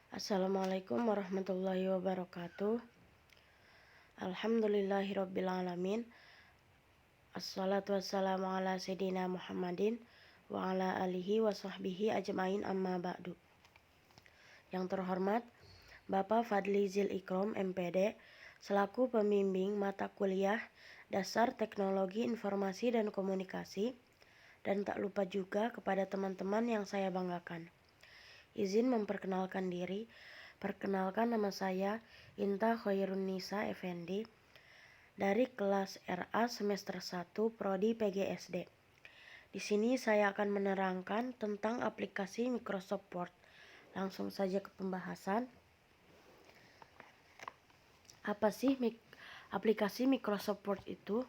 Assalamualaikum warahmatullahi wabarakatuh. Alhamdulillahirrabbilalamin. Assalatu wassalamu ala sayyidina Muhammadin wa ala alihi wa sahbihi ajmain amma ba'du. Yang terhormat Bapak Fadli Zil Ikrom MPD selaku pembimbing mata kuliah Dasar Teknologi Informasi dan Komunikasi, dan tak lupa juga kepada teman-teman yang saya banggakan. Izin memperkenalkan diri. Perkenalkan, nama saya Inta Khairunisa Effendi dari kelas RA semester 1 Prodi PGSD. Di sini saya akan menerangkan tentang aplikasi Microsoft Word. Langsung saja ke pembahasan. Apa sih aplikasi Microsoft Word itu?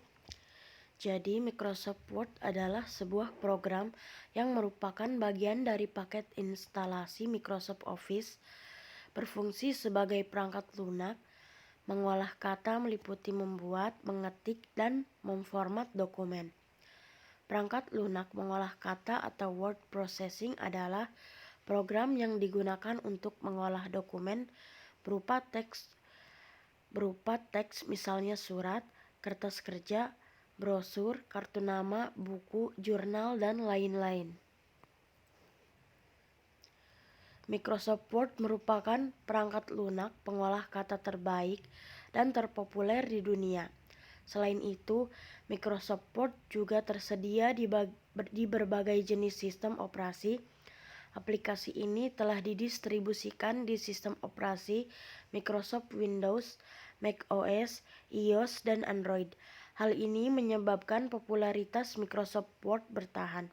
Jadi, Microsoft Word adalah sebuah program yang merupakan bagian dari paket instalasi Microsoft Office, berfungsi sebagai perangkat lunak, mengolah kata meliputi membuat, mengetik, dan memformat dokumen. Perangkat lunak mengolah kata atau word processing adalah program yang digunakan untuk mengolah dokumen berupa teks misalnya surat, kertas kerja, brosur, kartu nama, buku, jurnal, dan lain-lain. Microsoft Word merupakan perangkat lunak pengolah kata terbaik dan terpopuler di dunia. Selain itu, Microsoft Word juga tersedia di berbagai jenis sistem operasi. Aplikasi ini telah didistribusikan di sistem operasi Microsoft Windows, macOS, iOS, dan Android. Hal ini menyebabkan popularitas Microsoft Word bertahan,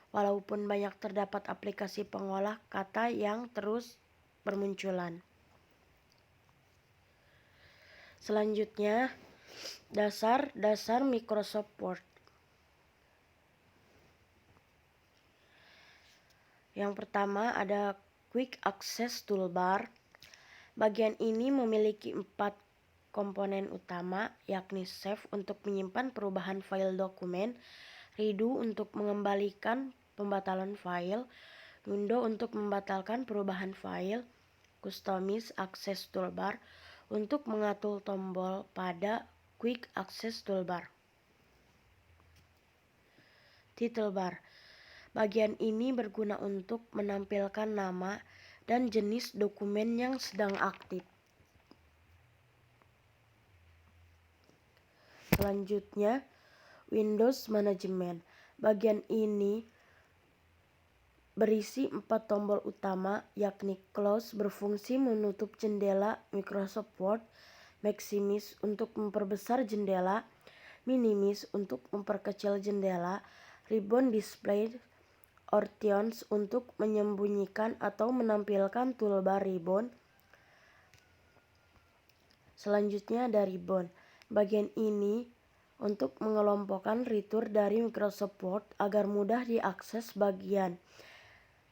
walaupun banyak terdapat aplikasi pengolah kata yang terus bermunculan. Selanjutnya, dasar Microsoft Word. Yang pertama ada Quick Access Toolbar. Bagian ini memiliki 4 komponen utama, yakni Save untuk menyimpan perubahan file dokumen, Redo untuk mengembalikan pembatalan file, Undo untuk membatalkan perubahan file, Customize Access Toolbar untuk mengatur tombol pada Quick Access Toolbar. Title Bar. Bagian ini berguna untuk menampilkan nama dan jenis dokumen yang sedang aktif. Selanjutnya, Windows Management. Bagian ini berisi 4 tombol utama, yakni Close berfungsi menutup jendela Microsoft Word, Maximize untuk memperbesar jendela, Minimize untuk memperkecil jendela, Ribbon Display Options untuk menyembunyikan atau menampilkan toolbar ribbon. Selanjutnya ada Ribbon. Bagian ini untuk mengelompokkan fitur dari Microsoft Word agar mudah diakses. Bagian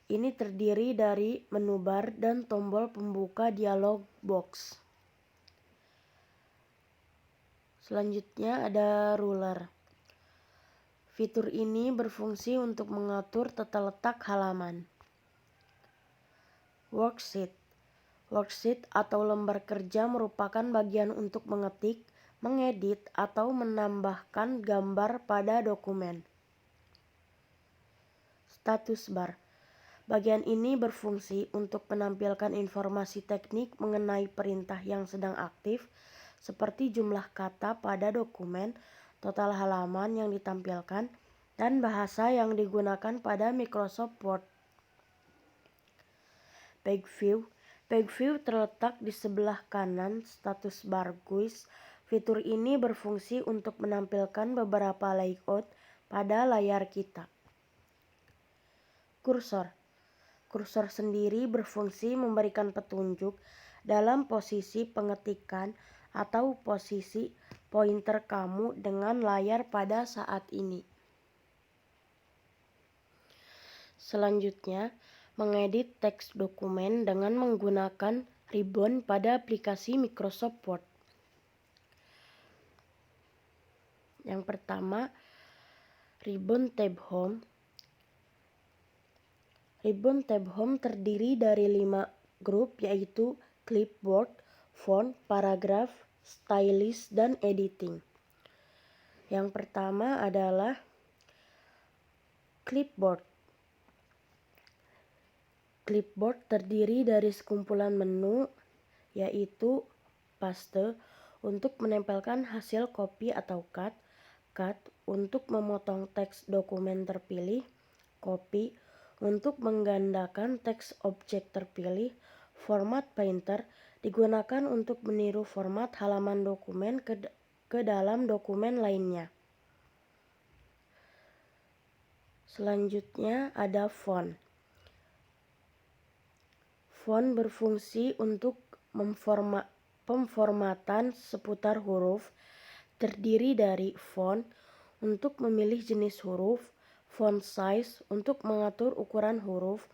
ini terdiri dari menu bar dan tombol pembuka dialog box. Selanjutnya ada Ruler. Fitur ini berfungsi untuk mengatur tata letak halaman. Worksheet atau lembar kerja merupakan bagian untuk mengetik, mengedit, atau menambahkan gambar pada dokumen. Status bar. Bagian ini berfungsi untuk menampilkan informasi teknik mengenai perintah yang sedang aktif, seperti jumlah kata pada dokumen, total halaman yang ditampilkan, dan bahasa yang digunakan pada Microsoft Word. Page View terletak di sebelah kanan status bar GUIs. Fitur ini berfungsi untuk menampilkan beberapa layout pada layar kita. Kursor sendiri berfungsi memberikan petunjuk dalam posisi pengetikan atau posisi pointer kamu dengan layar pada saat ini. Selanjutnya, mengedit teks dokumen dengan menggunakan ribbon pada aplikasi Microsoft Word. Yang pertama, Ribbon Tab Home. Ribbon Tab Home terdiri dari 5 grup yaitu clipboard, font, paragraf, stylist, dan editing. Yang pertama adalah clipboard. Clipboard terdiri dari sekumpulan menu yaitu paste untuk menempelkan hasil copy atau cut untuk memotong teks dokumen terpilih, copy untuk menggandakan teks objek terpilih, format painter digunakan untuk meniru format halaman dokumen ke dalam dokumen lainnya. Selanjutnya ada font. Font berfungsi untuk pemformatan seputar huruf, terdiri dari font untuk memilih jenis huruf, font size untuk mengatur ukuran huruf,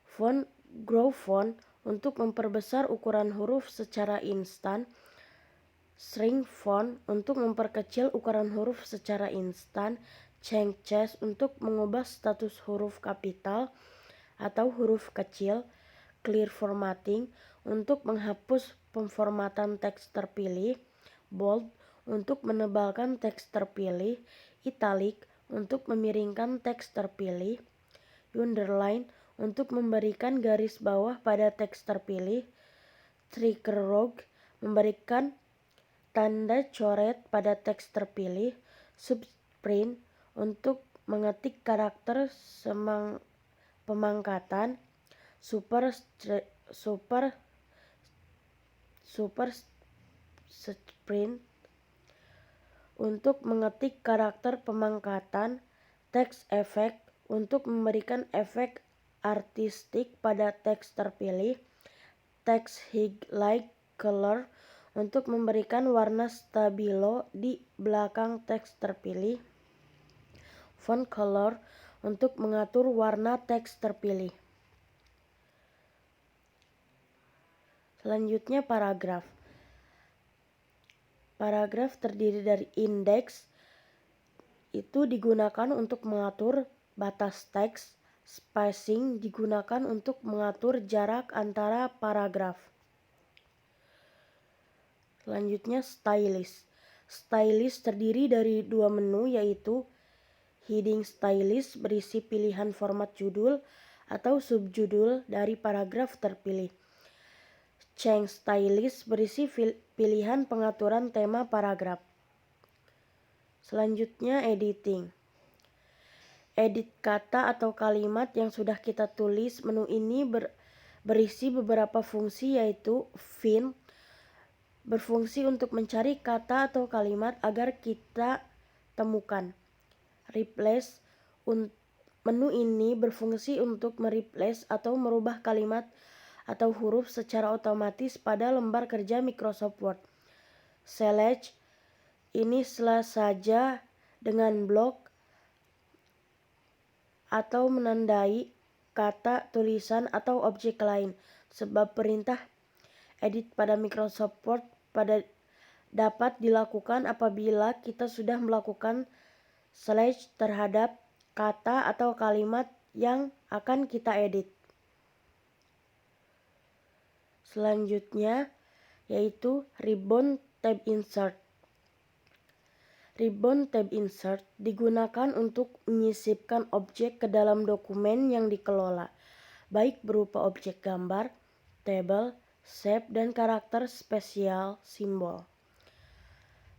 font grow font untuk memperbesar ukuran huruf secara instan, shrink font untuk memperkecil ukuran huruf secara instan, change case untuk mengubah status huruf kapital atau huruf kecil, clear formatting untuk menghapus pemformatan teks terpilih, bold untuk menebalkan teks terpilih, italic untuk memiringkan teks terpilih, underline untuk memberikan garis bawah pada teks terpilih, trigger rog memberikan tanda coret pada teks terpilih, subsprint untuk mengetik karakter pemangkatan, supersprint untuk mengetik karakter pemangkatan, text effect untuk memberikan efek artistik pada teks terpilih, text highlight color untuk memberikan warna stabilo di belakang teks terpilih, font color untuk mengatur warna teks terpilih. Selanjutnya paragraf. Paragraf terdiri dari indeks, itu digunakan untuk mengatur batas teks, spacing digunakan untuk mengatur jarak antara paragraf. Selanjutnya stylist. Stylist terdiri dari dua menu yaitu heading stylist berisi pilihan format judul atau subjudul dari paragraf terpilih. Change stylist berisi pilihan pengaturan tema paragraf. Selanjutnya editing. Edit kata atau kalimat yang sudah kita tulis. Menu ini berisi beberapa fungsi yaitu find berfungsi untuk mencari kata atau kalimat agar kita temukan. Replace menu ini berfungsi untuk mereplace atau merubah kalimat atau huruf secara otomatis pada lembar kerja Microsoft Word. Select ini saja dengan blok atau menandai kata, tulisan, atau objek lain. Sebab perintah edit pada Microsoft Word dapat dilakukan apabila kita sudah melakukan slash terhadap kata atau kalimat yang akan kita edit. Selanjutnya yaitu ribbon tab insert. Ribbon tab insert digunakan untuk menyisipkan objek ke dalam dokumen yang dikelola, baik berupa objek gambar, tabel, shape, dan karakter spesial simbol.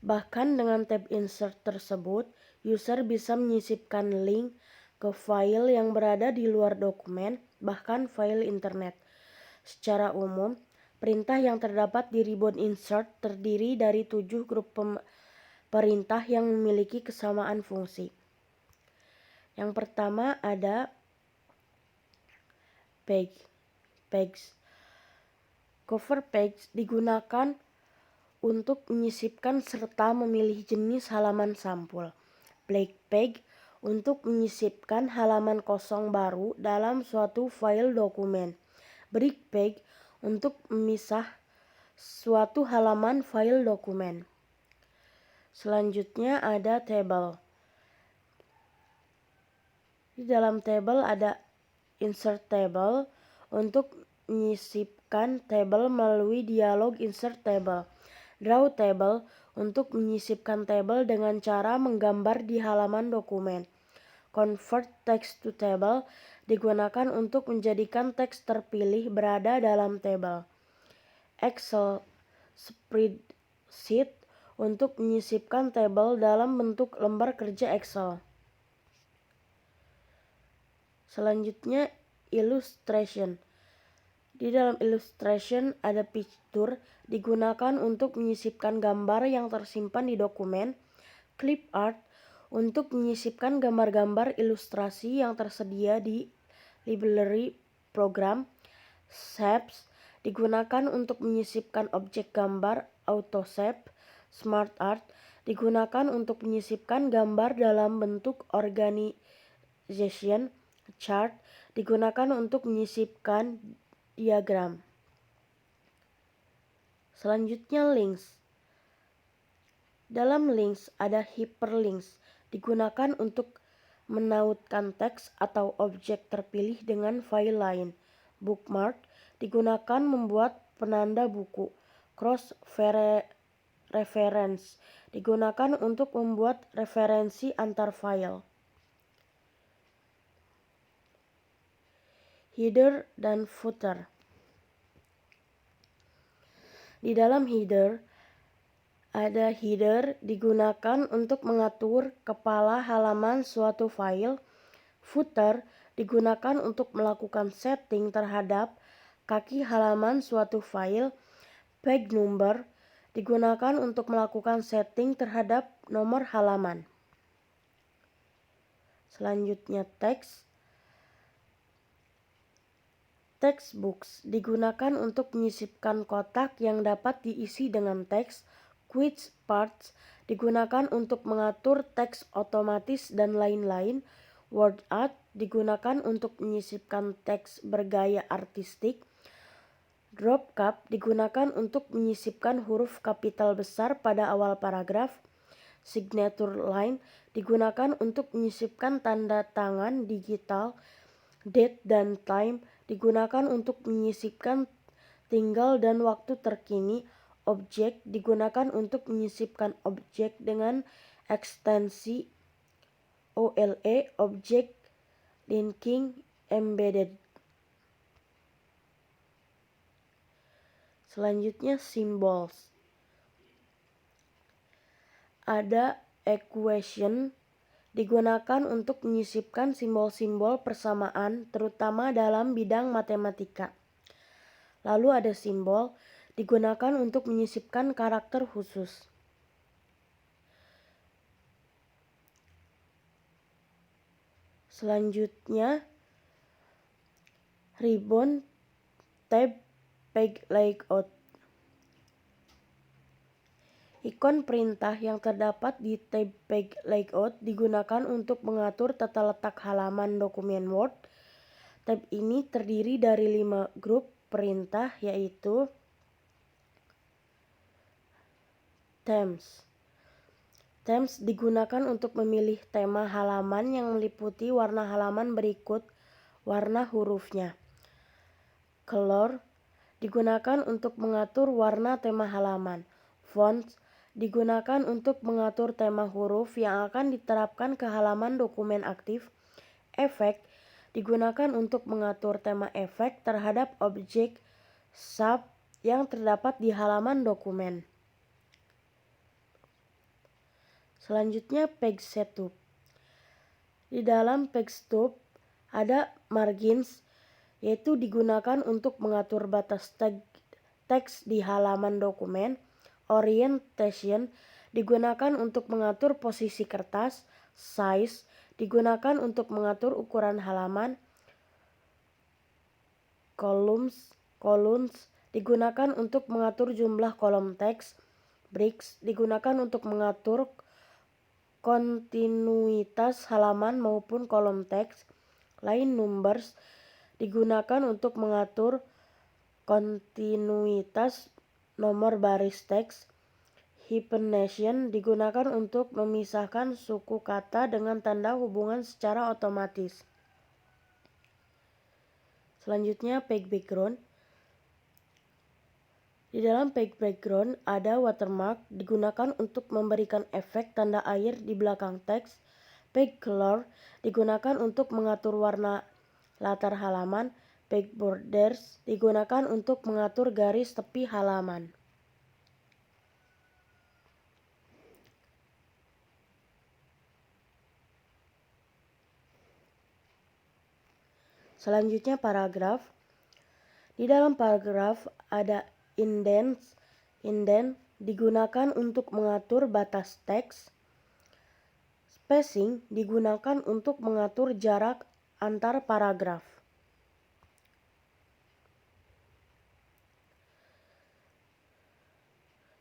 Bahkan dengan tab insert tersebut, user bisa menyisipkan link ke file yang berada di luar dokumen, bahkan file internet. Secara umum, perintah yang terdapat di ribbon insert terdiri dari 7 grup perintah yang memiliki kesamaan fungsi. Yang pertama ada page. Cover page digunakan untuk menyisipkan serta memilih jenis halaman sampul. Blank page untuk menyisipkan halaman kosong baru dalam suatu file dokumen. Brick page untuk memisah suatu halaman file dokumen. Selanjutnya ada table. Di dalam table ada insert table untuk menyisipkan tabel melalui dialog insert table. Draw table untuk menyisipkan tabel dengan cara menggambar di halaman dokumen. Convert text to table digunakan untuk menjadikan teks terpilih berada dalam tabel. Excel spreadsheet untuk menyisipkan tabel dalam bentuk lembar kerja Excel. Selanjutnya, illustration. Di dalam illustration ada picture digunakan untuk menyisipkan gambar yang tersimpan di dokumen. Clip art untuk menyisipkan gambar-gambar ilustrasi yang tersedia di library program. Shapes digunakan untuk menyisipkan objek gambar auto shape. Smart art digunakan untuk menyisipkan gambar dalam bentuk organization. Chart digunakan untuk menyisipkan diagram. Selanjutnya links. Dalam links ada hyperlinks digunakan untuk menautkan teks atau objek terpilih dengan file lain. Bookmark digunakan membuat penanda buku. Cross reference digunakan untuk membuat referensi antar file. Header dan footer. Di dalam header, ada header digunakan untuk mengatur kepala halaman suatu file. Footer digunakan untuk melakukan setting terhadap kaki halaman suatu file. Page number digunakan untuk melakukan setting terhadap nomor halaman. Selanjutnya teks. Textbox digunakan untuk menyisipkan kotak yang dapat diisi dengan teks. Quiz parts digunakan untuk mengatur teks otomatis dan lain-lain. Word art digunakan untuk menyisipkan teks bergaya artistik. Drop cap digunakan untuk menyisipkan huruf kapital besar pada awal paragraf. Signature line digunakan untuk menyisipkan tanda tangan digital. Date dan time digunakan untuk menyisipkan tanggal dan waktu terkini. Objek digunakan untuk menyisipkan objek dengan ekstensi OLE, Object Linking Embedded. Selanjutnya symbols. Ada equation digunakan untuk menyisipkan simbol-simbol persamaan terutama dalam bidang matematika. Lalu ada simbol digunakan untuk menyisipkan karakter khusus. Selanjutnya ribbon, tab, page layout. Ikon perintah yang terdapat di tab page layout digunakan untuk mengatur tata letak halaman dokumen Word. Tab ini terdiri dari 5 grup perintah yaitu themes. Themes digunakan untuk memilih tema halaman yang meliputi warna halaman berikut warna hurufnya. Color digunakan untuk mengatur warna tema halaman. Fonts digunakan untuk mengatur tema huruf yang akan diterapkan ke halaman dokumen aktif. Efek digunakan untuk mengatur tema efek terhadap objek sub yang terdapat di halaman dokumen. Selanjutnya page setup. Di dalam page setup ada margins yaitu digunakan untuk mengatur batas teks di halaman dokumen. Orientation digunakan untuk mengatur posisi kertas. Size digunakan untuk mengatur ukuran halaman. Columns digunakan untuk mengatur jumlah kolom teks. Breaks digunakan untuk mengatur kontinuitas halaman maupun kolom teks. Line numbers digunakan untuk mengatur kontinuitas nomor baris teks. Hyphenation digunakan untuk memisahkan suku kata dengan tanda hubungan secara otomatis. Selanjutnya page background. Di dalam page background ada watermark digunakan untuk memberikan efek tanda air di belakang teks. Page color digunakan untuk mengatur warna latar halaman. Page borders digunakan untuk mengatur garis tepi halaman. Selanjutnya paragraf. Di dalam paragraf ada indent digunakan untuk mengatur batas teks. Spacing digunakan untuk mengatur jarak antar paragraf.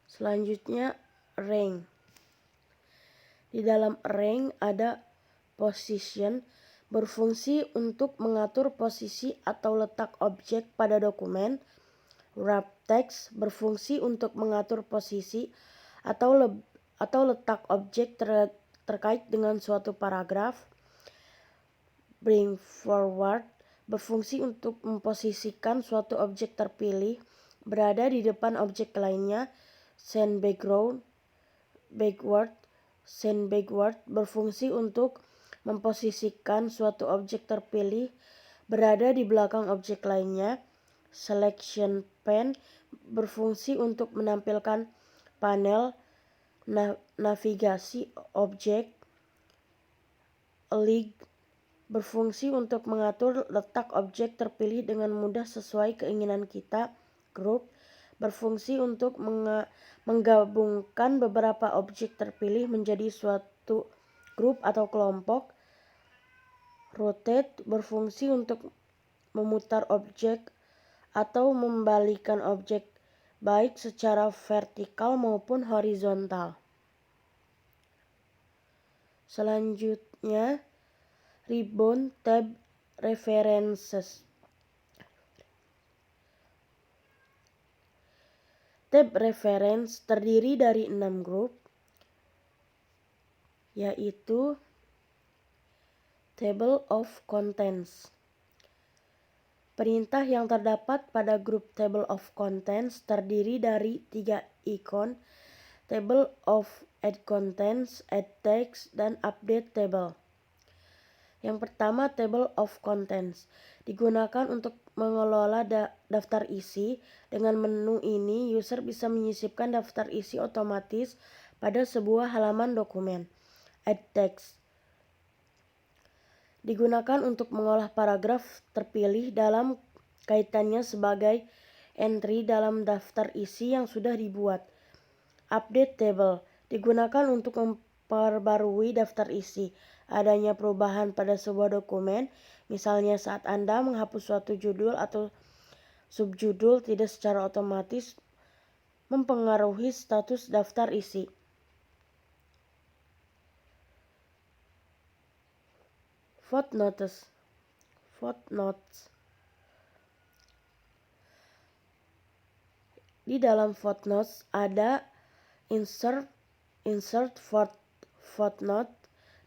Selanjutnya range. Di dalam range ada position berfungsi untuk mengatur posisi atau letak objek pada dokumen. Wrap text berfungsi untuk mengatur posisi atau letak objek terkait dengan suatu paragraf. Bring forward berfungsi untuk memposisikan suatu objek terpilih berada di depan objek lainnya. Send backward berfungsi untuk memposisikan suatu objek terpilih berada di belakang objek lainnya. Selection pane berfungsi untuk menampilkan panel navigasi objek. Align berfungsi untuk mengatur letak objek terpilih dengan mudah sesuai keinginan kita. Group berfungsi untuk menggabungkan beberapa objek terpilih menjadi suatu grup atau kelompok. Rotate berfungsi untuk memutar objek atau membalikan objek baik secara vertikal maupun horizontal. Selanjutnya Ribbon tab references. Tab reference terdiri dari 6 grup, yaitu Table of Contents. Perintah yang terdapat pada grup Table of Contents terdiri dari 3 ikon, Table of Add Contents, Add Text, dan Update Table. Yang pertama, Table of Contents digunakan untuk mengelola daftar isi. Dengan menu ini, user bisa menyisipkan daftar isi otomatis pada sebuah halaman dokumen. Add Text digunakan untuk mengolah paragraf terpilih dalam kaitannya sebagai entry dalam daftar isi yang sudah dibuat. Update Table digunakan untuk memperbarui daftar isi. Adanya perubahan pada sebuah dokumen, misalnya saat Anda menghapus suatu judul atau subjudul, tidak secara otomatis mempengaruhi status daftar isi. Footnotes. Di dalam footnotes ada insert footnote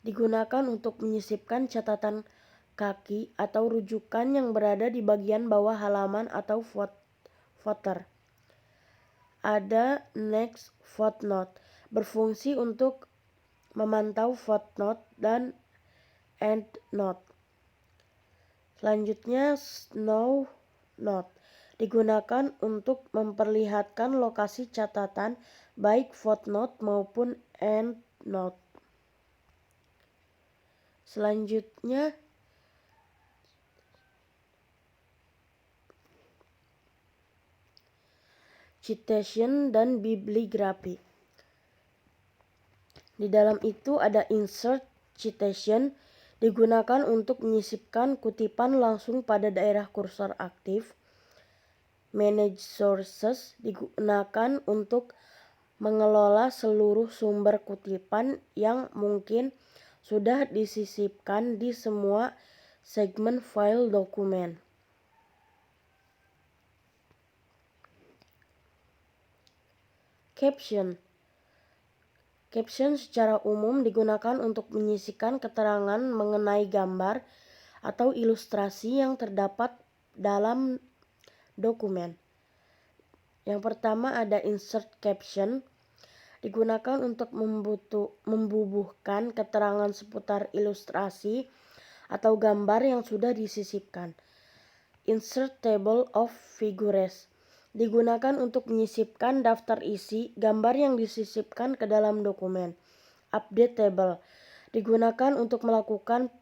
digunakan untuk menyisipkan catatan kaki atau rujukan yang berada di bagian bawah halaman atau footer. Ada next footnote berfungsi untuk memantau footnote dan endnote. Selanjutnya snow note digunakan untuk memperlihatkan lokasi catatan baik footnote maupun endnote. Selanjutnya citation dan bibliografi. Di dalam itu ada insert citation digunakan untuk menyisipkan kutipan langsung pada daerah kursor aktif. Manage sources digunakan untuk mengelola seluruh sumber kutipan yang mungkin sudah disisipkan di semua segmen file dokumen. Caption secara umum digunakan untuk menyisipkan keterangan mengenai gambar atau ilustrasi yang terdapat dalam dokumen. Yang pertama ada insert caption, digunakan untuk membubuhkan keterangan seputar ilustrasi atau gambar yang sudah disisipkan. Insert table of figures, digunakan untuk menyisipkan daftar isi gambar yang disisipkan ke dalam dokumen. Update table, digunakan untuk melakukan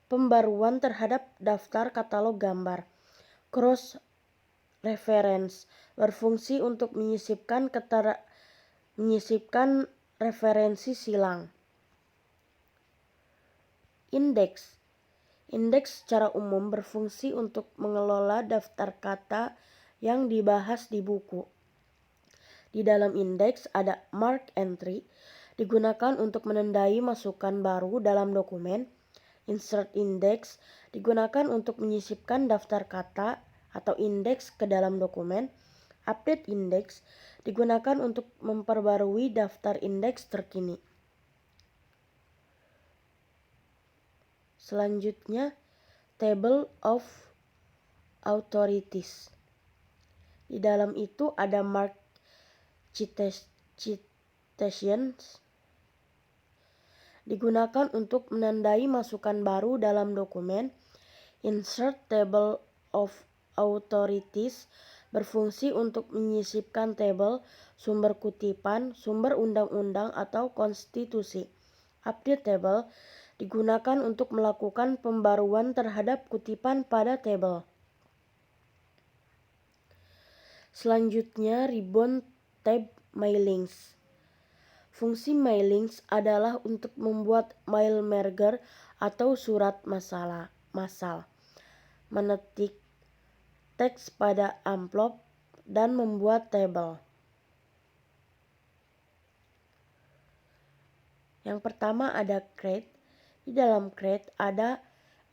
pembaruan terhadap daftar katalog gambar. Cross reference, berfungsi untuk menyisipkan referensi silang. Index secara umum berfungsi untuk mengelola daftar kata yang dibahas di buku. Di dalam indeks ada mark entry, digunakan untuk menandai masukan baru dalam dokumen. Insert index, digunakan untuk menyisipkan daftar kata atau indeks ke dalam dokumen. Update index, digunakan untuk memperbarui daftar indeks terkini. Selanjutnya, table of authorities. Di dalam itu ada mark citations, digunakan untuk menandai masukan baru dalam dokumen. Insert table of authorities, berfungsi untuk menyisipkan tabel, sumber kutipan, sumber undang-undang atau konstitusi. Update table, digunakan untuk melakukan pembaruan terhadap kutipan pada tabel. Selanjutnya, ribbon tab mailings. Fungsi mailings adalah untuk membuat mail merger atau surat massal, menetik teks pada amplop, dan membuat tabel. Yang pertama ada crate. Di dalam crate ada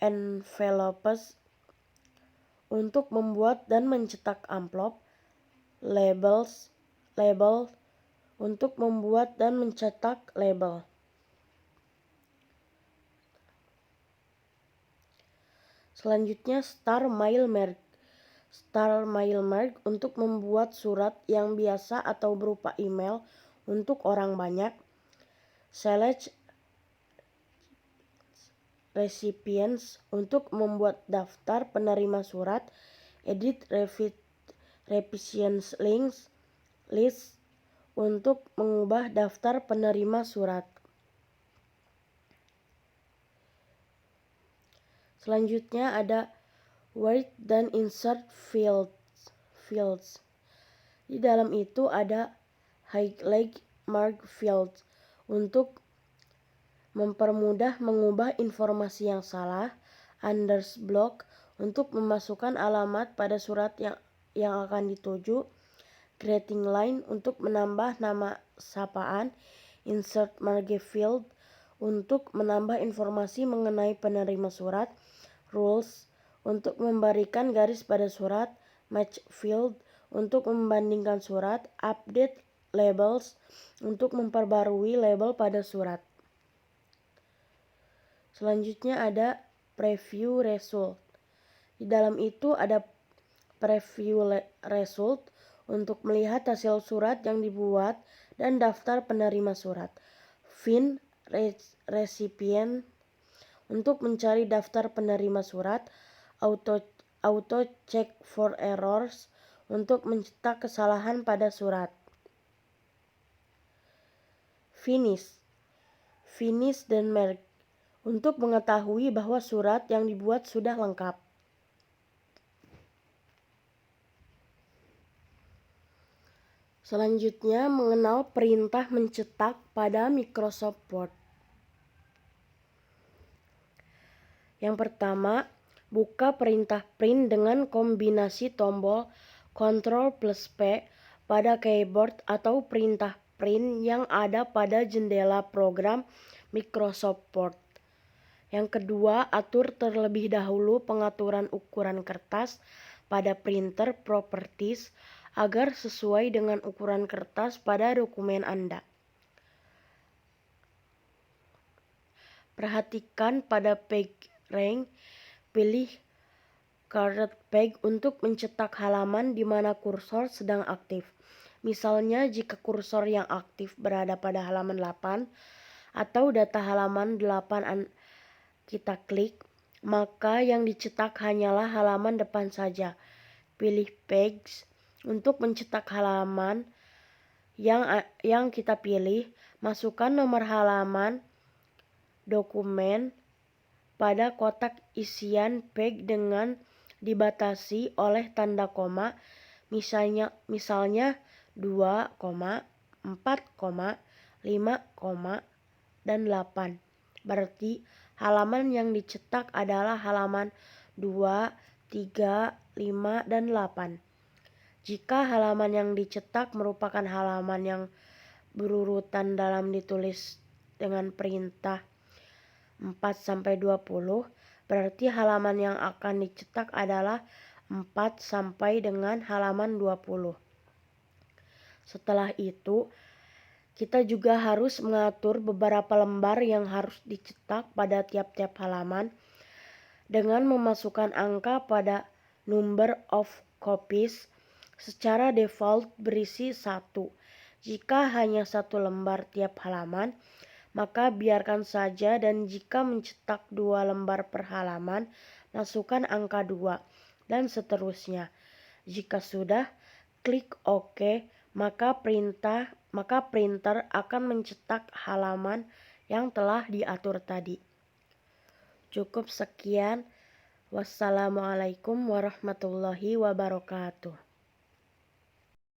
envelopes untuk membuat dan mencetak amplop, label untuk membuat dan mencetak label. Selanjutnya Star Mail Merge untuk membuat surat yang biasa atau berupa email untuk orang banyak. Select Recipients untuk membuat daftar penerima surat. Edit Recipients List untuk mengubah daftar penerima surat. Selanjutnya ada Write dan Insert Fields. Di dalam itu ada Highlight Mark Fields untuk mempermudah mengubah informasi yang salah. Undersblock untuk memasukkan alamat pada surat yang akan dituju. Greeting line untuk menambah nama sapaan. Insert marge field untuk menambah informasi mengenai penerima surat. Rules untuk memberikan garis pada surat. Match field untuk membandingkan surat. Update labels untuk memperbarui label pada surat. Selanjutnya ada preview result. Di dalam itu ada preview result untuk melihat hasil surat yang dibuat dan daftar penerima surat. Find recipient untuk mencari daftar penerima surat. Auto check for errors untuk mencetak kesalahan pada surat. Finish dan merge untuk mengetahui bahwa surat yang dibuat sudah lengkap. Selanjutnya, mengenal perintah mencetak pada Microsoft Word. Yang pertama, buka perintah print dengan kombinasi tombol Ctrl+P pada keyboard atau perintah print yang ada pada jendela program Microsoft Word. Yang kedua, atur terlebih dahulu pengaturan ukuran kertas pada printer properties agar sesuai dengan ukuran kertas pada dokumen Anda. Perhatikan pada page range, pilih Caret peg untuk mencetak halaman di mana kursor sedang aktif. Misalnya jika kursor yang aktif berada pada halaman 8 atau data halaman 8 kita klik, maka yang dicetak hanyalah halaman depan saja. Pilih pegs untuk mencetak halaman yang kita pilih. Masukkan nomor halaman dokumen pada kotak isian peg dengan dibatasi oleh tanda koma, misalnya 2, 4, 5, dan 8. Berarti halaman yang dicetak adalah halaman 2, 3, 5, dan 8. Jika halaman yang dicetak merupakan halaman yang berurutan dalam ditulis dengan perintah 4-20, berarti halaman yang akan dicetak adalah 4 sampai dengan halaman 20. Setelah itu, kita juga harus mengatur beberapa lembar yang harus dicetak pada tiap-tiap halaman dengan memasukkan angka pada number of copies. Secara default berisi 1. Jika hanya 1 lembar tiap halaman, maka biarkan saja, dan jika mencetak 2 lembar per halaman, masukkan angka 2, dan seterusnya. Jika sudah, klik OK, maka printer akan mencetak halaman yang telah diatur tadi. Cukup sekian. Wassalamualaikum warahmatullahi wabarakatuh.